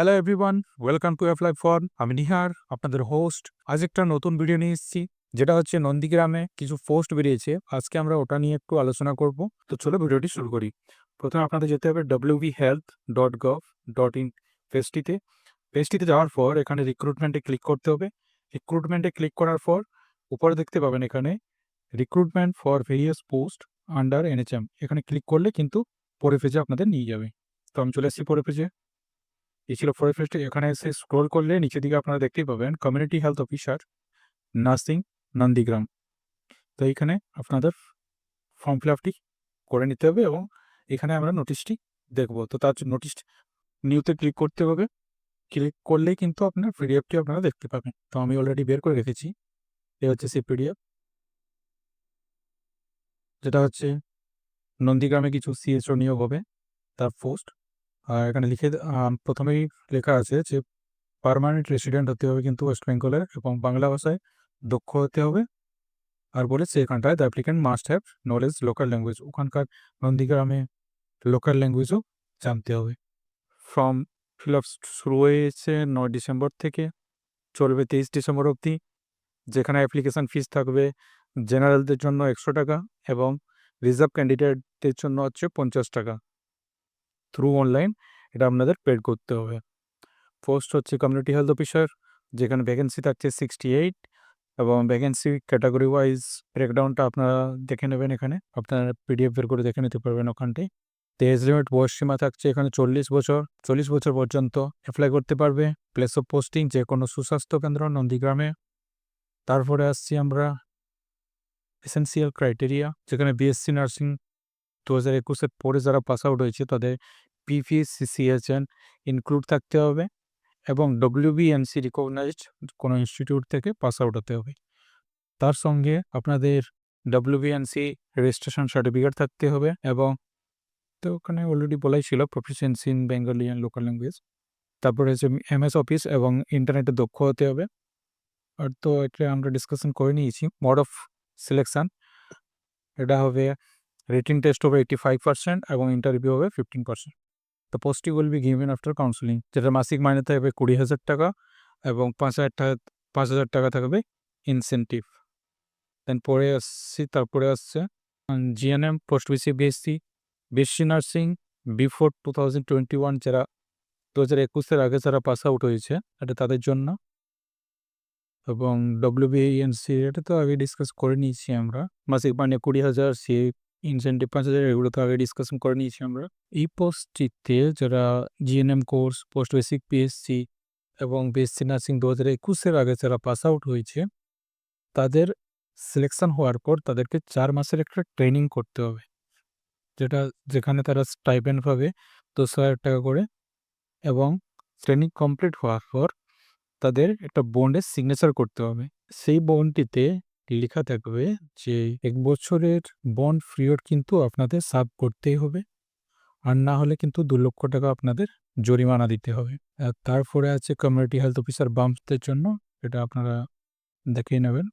Hello everyone, welcome to apply for. আমি নিহার, আপনাদের host. আজ একটা নতুন ভিডিও নিয়ে এসেছি, যেটা হচ্ছে নন্দীগ্রামে কিছু পোস্ট বেরিয়েছে। আজকে আমরা ওটা নিয়ে একটু আলোচনা করব। তো চলো ভিডিওটি শুরু করি। প্রথমে আপনাদের যেতে হবে wvhealth.gov.in পেজটিতে। পেজটিতে যাওয়ার পর এখানে রিক্রুটমেন্টে ক্লিক করতে হবে। রিক্রুটমেন্টে ক্লিক করার পর উপরে দেখতে পাবেন এখানে recruitment for various post under NHM. এখানে ক্লিক করলে কিন্তু পরে পেজে আপনাদের নিয়ে যাবে। তো আমি চলে এসেছি পরে পেজে। এই ছিল ফোর ফেস্ট। এখানে এসে স্ক্রল করলে নিচের দিকে আপনারা দেখতেই পাবেন community health officer, nursing, Nandigram. তো এইখানে আপনাদের ফর্ম ফিল আপটি করে নিতে হবে এবং এখানে আমরা নোটিশটি দেখব। তো তার নোটিশ নিউতে ক্লিক করতে হবে। ক্লিক করলেই কিন্তু আপনার পিডিএফটি আপনারা দেখতে পাবেন। তো আমি অলরেডি বের করে রেখেছি। এ হচ্ছে সেই পিডিএফ, যেটা হচ্ছে নন্দীগ্রামে কিছু সিএসও নিয়োগ হবে, তার পোস্ট। আর এখানে প্রথমেই লেখা আছে যে পার্মানেন্ট রেসিডেন্ট হতে হবে কিন্তু ওয়েস্ট বেঙ্গলের, এবং বাংলা ভাষায় দক্ষ হতে হবে। আর বলেছে এখানটায় the applicant must have knowledge local language. ওখানকার নন্দীগ্রামে লোকাল ল্যাঙ্গুয়েজও জানতে হবে। ফর্ম ফিল আপ শুরু হয়েছে 9 ডিসেম্বর থেকে, চলবে 23 ডিসেম্বর অবধি। যেখানে অ্যাপ্লিকেশান ফিস থাকবে জেনারেলদের জন্য 100 টাকা এবং রিজার্ভ ক্যান্ডিডেটদের জন্য হচ্ছে 50 টাকা। থ্রু অনলাইন এটা আপনাদের পেড করতে হবে। পোস্ট হচ্ছে কমিউনিটি হেলথ অফিসার, যেখানে ভ্যাকেন্সি থাকছে 68 এবং ভ্যাকেন্সি ক্যাটাগরি ওয়াইজ ব্রেকডাউনটা আপনারা দেখে নেবেন। এখানে আপনারা পিডিএফ বের করে দেখে নিতে পারবেন ওখানটায়। তো এজ লিমিট বয়স সীমা থাকছে এখানে 40 বছর। 40 বছর পর্যন্ত অ্যাপ্লাই করতে পারবে। প্লেস অফ পোস্টিং যে কোনো সুস্বাস্থ্য কেন্দ্র নন্দীগ্রামে। তারপরে আসছি আমরা এসেন্সিয়াল ক্রাইটেরিয়া, যেখানে বিএসসি নার্সিং 2021-এর পরে যারা পাস আউট হয়েছে তাদের পিপিসিসিএচএন ইনক্লুড থাকতে হবে এবং ডব্লিউবিএমসি রিকগনাইজড কোনো ইনস্টিটিউট থেকে পাস আউট হতে হবে। তার সঙ্গে আপনাদের ডব্লিউবিএনসি রেজিস্ট্রেশন সার্টিফিকেট থাকতে হবে এবং তো ওখানে অলরেডি বলাই ছিল proficiency in Bengali and local language. তারপরে হচ্ছে এমএস অফিস এবং ইন্টারনেটে দক্ষ হতে হবে। আর তো এটা আমরা ডিসকাশন করে নিয়েছি। মোড অফ সিলেকশান এটা হবে রিটিন টেস্ট হবে 85% এবং ইন্টারভিউ হবে 15%। তো পোস্টটি will be given after counselling, যেটা মাসিক মাইনে থাকবে 20,000 টাকা এবং 5,000 টাকা থাকবে ইনসেন্টিভ। দেন তারপরে আসছে GNM post BC BSc, BSc nursing before 2021, যারা 2021-এর আগে যারা পাস আউট হয়েছে এটা তাদের জন্য। এবং ডব্লিউবিএনসি এটা তো আগে ডিসকাস করে নিয়েছি আমরা। মাসিক মাইনে 20,000, সি ইনসেন্টিভ 5,000, এগুলো তো আগে ডিসকাশন করে নিয়েছি আমরা। এই পোস্টটিতে যারা GNM course, post basic PSC এবং বিএসসি নার্সিং 2021-এর আগে যারা পাস আউট হয়েছে তাদের সিলেকশন হওয়ার পর তাদেরকে 4 মাসের একটা ট্রেনিং করতে হবে, যেখানে তারা স্টাইপেন্ড পাবে 10,000 টাকা করে। এবং ট্রেনিং কমপ্লিট হওয়ার পর তাদের একটা বন্ডে সিগনেচার করতে হবে। সেই বন্ডটিতে লেখা থাকবে যে 1 বছরের বন্ড পিরিয়ড কিন্তু আপনাদের সার্ভ করতেই হবে, আর না হলে কিন্তু 2 লক্ষ টাকা আপনাদের জরিমানা দিতে হবে। আর তারপরে আছে কমিউনিটি হেলথ অফিসার বাম্পসদের জন্য, এটা আপনারা দেখেই নেবেন।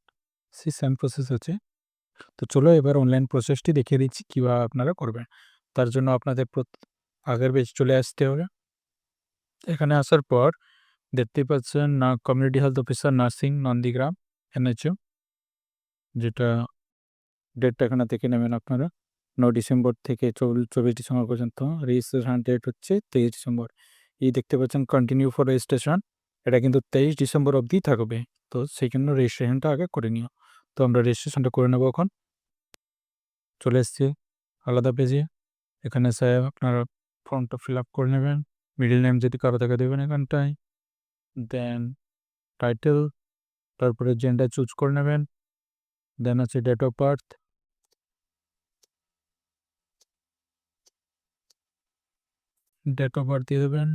সেম প্রসেস আছে। তো চলো এবার অনলাইন প্রসেসটি দেখিয়ে দিচ্ছি কীভাবে আপনারা করবেন। তার জন্য আপনাদের আগের পেজ চলে আসতে হবে। এখানে আসার পর দেখতেই পাচ্ছেন না community health officer nursing Nandigram NHM, যেটা ডেটটা এখানে দেখে নেবেন আপনারা। 9 ডিসেম্বর থেকে 24 ডিসেম্বর পর্যন্ত। রেজিস্ট্রেশন ডেট হচ্ছে 23 ডিসেম্বর। এই দেখতে পাচ্ছেন কন্টিনিউ ফর রেজিস্ট্রেশন, এটা কিন্তু 23 ডিসেম্বর অবধি থাকবে। তো সেই জন্য রেজিস্ট্রেশনটা আগে করে নিও। তো আমরা রেজিস্ট্রেশনটা করে নেবো। এখন চলে এসেছি আলাদা পেজে। এখানে স্যার আপনারা ফর্মটা ফিল আপ করে নেবেন। মিডল নেম যদি কারো থেকে দেবেন এখানটায়। দেন টাইটেল, তারপরে জেন্ডার চুজ করে নেবেন। দেন আছে ডেট অফ বার্থ, দিয়ে দেবেন।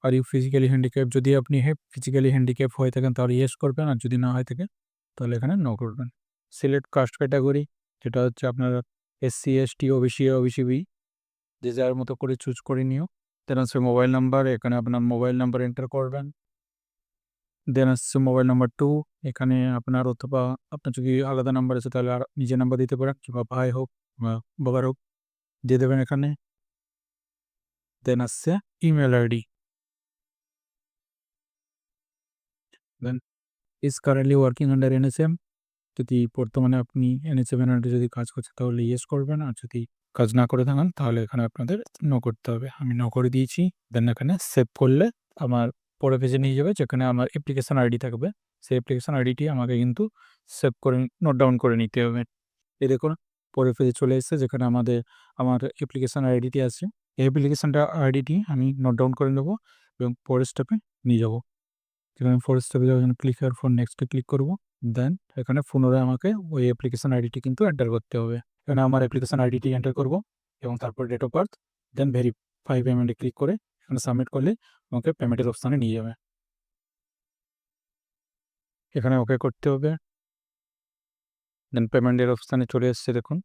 আর ইউ ফিজিক্যালি হ্যান্ডিক্যাপ, যদি আপনি ফিজিক্যালি হ্যান্ডিক্যাপ হয়ে থাকেন তাহলে ইয়েস করবেন, আর যদি না হয়ে থাকে তাহলে এখানে নো করবেন। সিলেক্ট কাস্ট ক্যাটাগরি, যেটা হচ্ছে আপনার এসসি, এসটি, ওবিসি, যে যার মতো করে চুজ করে নিও। দেন আছে মোবাইল নাম্বার, এখানে আপনার মোবাইল নাম্বার এন্টার করবেন। দেন আসছে মোবাইল নাম্বার 2, এখানে আপনার অথবা আপনার যদি আলাদা নাম্বার আছে তাহলে আর নিজের নাম্বার দিতে পারেন, কিংবা ভাই হোক বা বাবার হোক দিয়ে দেবেন এখানে। দেন আসছে email ID, then is currently working under NSM. যদি বর্তমানে আপনি এনএসএম আন্ডারে যদি কাজ করছেন তাহলে ইয়েস করবেন, আর যদি কাজ না করে থাকেন তাহলে এখানে আপনাদের নো করতে হবে। আমি নো করে দিয়েছি। দেন এখানে সেভ করলে আমার পরের পেজে নিয়ে যাবে, যেখানে আমার অ্যাপ্লিকেশন আইডি থাকবে। সেই অ্যাপ্লিকেশন আইডিটি আমাকে কিন্তু সেভ করে নোট ডাউন করে নিতে হবে। এই দেখুন পরের পেজে চলে এসেছে, যেখানে আমার অ্যাপ্লিকেশন আইডিটি আছে। এই আইডিটি আমি নোট ডাউন করে নেব এবং পরের স্টেপে নিয়ে যাব। যেখানে পরের স্টেপে যাবো, এখানে ক্লিক হেয়ার ফর নেক্সটে ক্লিক করব। দেন এখানে পুনরায় আমাকে ওই অ্যাপ্লিকেশন আইডিটি কিন্তু এন্টার করতে হবে। এখানে আমার অ্যাপ্লিকেশন আইডিটি এন্টার করব এবং তারপর date of birth, then verify পেমেন্টে ক্লিক করে এখানে সাবমিট করলে আমাকে পেমেন্টের অপশানে নিয়ে যাবে। এখানে ওকে করতে হবে। দেন পেমেন্টের অপশানে চলে এসছে, দেখুন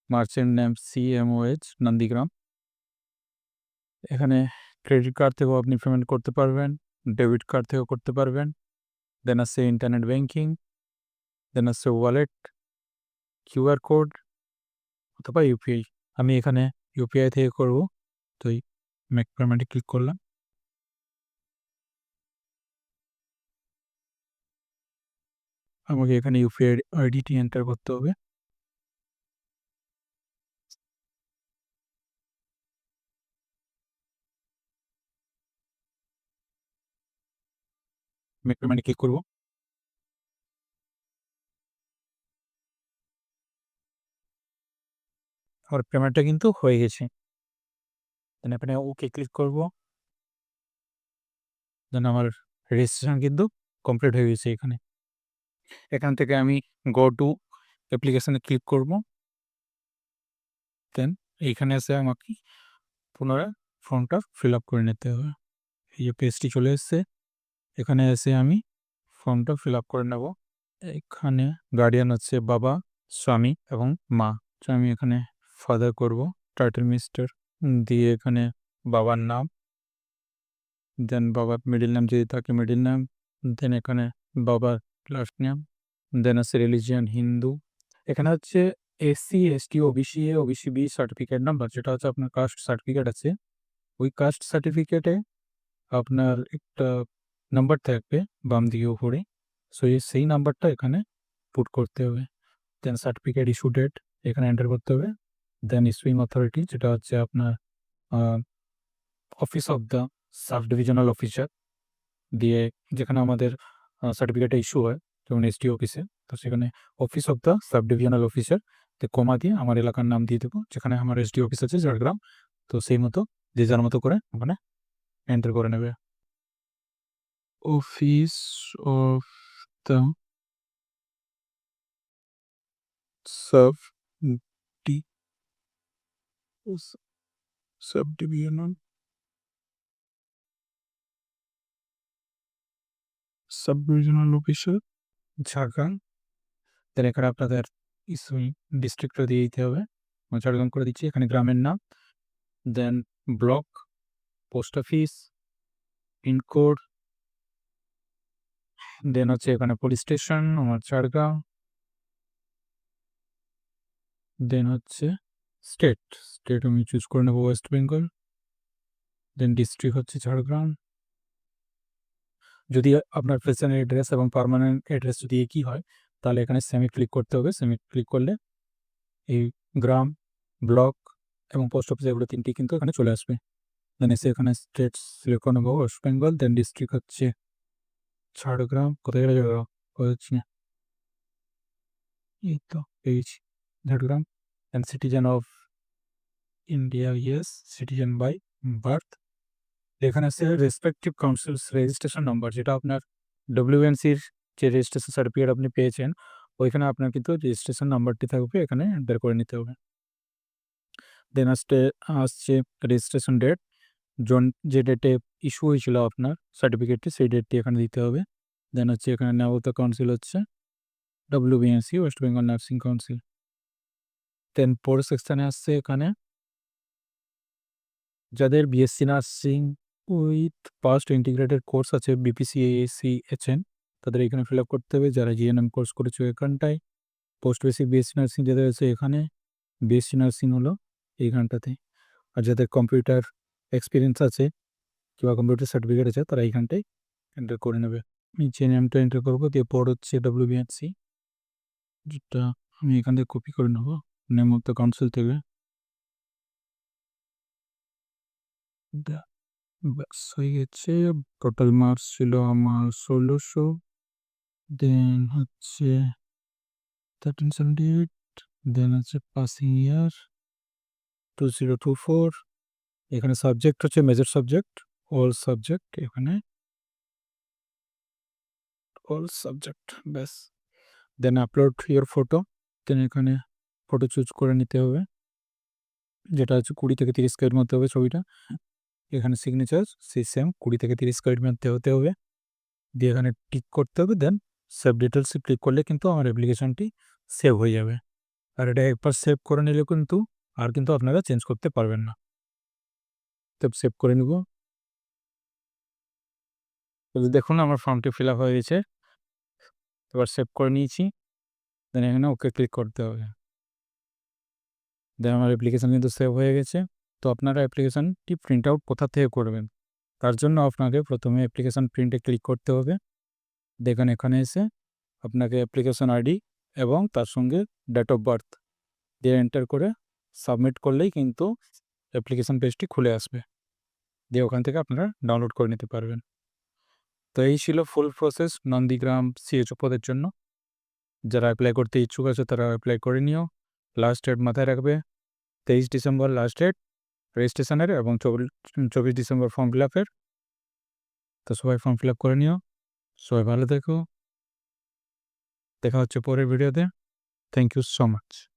মার্চেন্ট নেম CMOH নন্দীগ্রাম। এখানে ক্রেডিট কার্ড থেকেও আপনি পেমেন্ট করতে পারবেন, ডেবিট কার্ড থেকেও করতে পারবেন। দেন আছে ইন্টারনেট ব্যাঙ্কিং, দেন আছে ওয়ালেট, কিউআর কোড অথবা ইউপিআই। আমি এখানে ইউপিআই থেকে করব, তো এই মেক পেমেন্টে ক্লিক করলাম। আমাকে এখানে ইউপিআই আইডিটি এন্টার করতে হবে। মেক পেমেন্টে ক্লিক করব। আমার পেমেন্টটা কিন্তু হয়ে গেছে। দেন এখানে ওকে ক্লিক করব। দেন আমার রেজিস্ট্রেশন কিন্তু কমপ্লিট হয়ে গেছে। এখান থেকে আমি গো টু অ্যাপ্লিকেশনে ক্লিক করব। দেন এইখানে এসে আমাকে পুনরায় ফর্মটা ফিল আপ করে নিতে হবে। এই যে পেজটি চলে এসছে, এখানে এসে আমি ফর্মটা ফিল আপ করে নেব। এখানে গার্ডিয়ান হচ্ছে বাবা, স্বামী এবং মা। তো আমি এখানে ফাদার করব, টাইটেল মিস্টার দিয়ে এখানে বাবার নাম, দেন বাবার মিডিল নাম যদি থাকে মিডিল নাম, দেন এখানে বাবার লাস্ট নেম, দেন আছে রিলিজিয়ান হিন্দু। এখানে হচ্ছে SC ST OBC A OBC B certificate number, যেটা হচ্ছে আপনার কাস্ট সার্টিফিকেট আছে। ওই কাস্ট সার্টিফিকেটে আপনার একটা নাম্বার থাকবে বাম দিকে উপরে, সো সেই নাম্বারটা এখানে পুট করতে হবে। দেন সার্টিফিকেট ইস্যু ডেট এখানে এন্টার করতে হবে। দেন ইস্যুইং অথরিটি, যেটা হচ্ছে আপনার office of the sub divisional officer, দিয়ে যেখানে আমাদের সার্টিফিকেটটা ইস্যু হয় যেমন SDO অফিসে, তো সেখানে office of the sub divisional officer comma দিয়ে আমার এলাকার নাম দিয়ে দেবো, যেখানে আমার SDO অফিস আছে ঝাড়গ্রাম। তো সেই মতো যে যার মতো করে ওখানে এন্টার করে নেবে। Office of the sub D sub divisional officer Jhargram. Then এখানে আপনাদের ইসুই ডিস্ট্রিক্টটা দিয়ে দিতে হবে। আমি ঝাড়গ্রাম করে দিচ্ছি। এখানে গ্রামের নাম, দেন ব্লক, পোস্ট অফিস, পিনকোড, দেন হচ্ছে এখানে পুলিশ স্টেশন আমার ঝাড়গ্রাম, দেন হচ্ছে স্টেট আমি চুজ করে নেবো ওয়েস্ট বেঙ্গল, দেন ডিস্ট্রিক্ট হচ্ছে ঝাড়গ্রাম। যদি আপনার প্রেজেন্ট অ্যাড্রেস এবং পার্মানেন্ট অ্যাড্রেস যদি একই হয় তাহলে এখানে সেমি ক্লিক করতে হবে। সেমি ক্লিক করলে এই গ্রাম, ব্লক এবং পোস্ট অফিস এগুলো তিনটি কিন্তু এখানে চলে আসবে। দেন এসে এখানে স্টেট সিলেক্ট করে নেবো ওয়েস্ট বেঙ্গল, দেন ডিস্ট্রিক্ট হচ্ছে ঝাড়গ্রাম। কোথায় গেলে হচ্ছে না, এই তো পেয়েছি Jhargram. And citizen of India, yes citizen by birth. এখানে আছে রেসপেক্টিভ কাউন্সিলস রেজিস্ট্রেশন নাম্বার, যেটা আপনার WNCর যে রেজিস্ট্রেশন সার্টিফিকেট আপনি পেয়েছেন ওইখানে আপনার কিন্তু রেজিস্ট্রেশন নাম্বারটি থাকবে, এখানে এন্টার করে নিতে হবে। দেন আসছে রেজিস্ট্রেশন ডেট, যে ডেটে ইস্যু হয়েছিল আপনার সার্টিফিকেটটি সেই ডেটটি এখানে দিতে হবে। দেন হচ্ছে এখানে নেওয়া কাউন্সিল হচ্ছে WBNC West Bengal nursing council. Then পরের সেকশানে আসছে এখানে যাদের BSc nursing with past integrated course আছে BPC AAC HN তাদের এখানে ফিল আপ করতে হবে। যারা GNM কোর্স করেছে এখানটায়, পোস্ট বেসিক BSc নার্সিং যাদের আছে এখানে, BSc নার্সিং হলো এইখানটাতে। আর যাদের কম্পিউটার এক্সপিরিয়েন্স আছে কিংবা কম্পিউটার সার্টিফিকেট আছে তারা এইখানটায় এন্টার করে নেবে। নিচে নেমটা এন্টার করবো, দিয়ে পর হচ্ছে WBNC, যেটা আমি এখান থেকে কপি করে নেবো নেম অফ দ্য কাউন্সিল থেকে। ব্যাস হয়ে গেছে। টোটাল মার্কস ছিল আমার 1600, দেন হচ্ছে 1378, দেন হচ্ছে পাসিং ইয়ার 2024। এখানে সাবজেক্ট হচ্ছে মেজর সাবজেক্ট, অল সাবজেক্ট, এখানে অল সাবজেক্ট, ব্যাস। দেন আপলোড ইয়োর ফটো, দেন এখানে ফটো চুজ করে নিতে হবে, যেটা হচ্ছে 20 থেকে 30 কেবির মধ্যে হবে ছবিটা। এখানে সিগনেচার সেই সেম 20 থেকে 30 কেবির মধ্যে হতে হবে, দিয়ে এখানে টিক করতে হবে। দেন সেভ ডিটেলসে ক্লিক করলে কিন্তু আমার অ্যাপ্লিকেশনটি সেভ হয়ে যাবে। আর এটা একবার সেভ করে নিলে কিন্তু আর কিন্তু আপনারা চেঞ্জ করতে পারবেন না। তো সেভ করে নেব। দেখুন আমার ফর্মটি ফিল আপ হয়ে গেছে, এবার সেভ করে নিয়েছি। দেন এখানে ওকে ক্লিক করতে হবে। দেন আমার অ্যাপ্লিকেশান কিন্তু সেভ হয়ে গেছে। তো আপনারা অ্যাপ্লিকেশানটি প্রিন্ট আউট কোথা থেকে করবেন, তার জন্য আপনাকে প্রথমে অ্যাপ্লিকেশান প্রিন্টে ক্লিক করতে হবে। দেখেন এখানে এসে আপনাকে অ্যাপ্লিকেশান আইডি এবং তার সঙ্গে ডেট অফ বার্থ দিয়ে এন্টার করে সাবমিট করলেই কিন্তু অ্যাপ্লিকেশান পেজটি খুলে আসবে, দিয়ে ওখান থেকে আপনারা ডাউনলোড করে নিতে পারবেন। তো এই ছিল ফুল প্রসেস নন্দীগ্রাম সিএচও পদের জন্য। যারা অ্যাপ্লাই করতে ইচ্ছুক আছে তারা অ্যাপ্লাই করে নিও। লাস্ট ডেট মাথায় রাখবে 23 ডিসেম্বর লাস্ট ডেট রেজিস্ট্রেশনের, এবং 24 ডিসেম্বর ফর্ম ফিল আপের। তো সবাই ফর্ম ফিল আপ করে নিও। সবাই ভালো থেকো, দেখা হচ্ছে পরের ভিডিওতে। Thank you so much.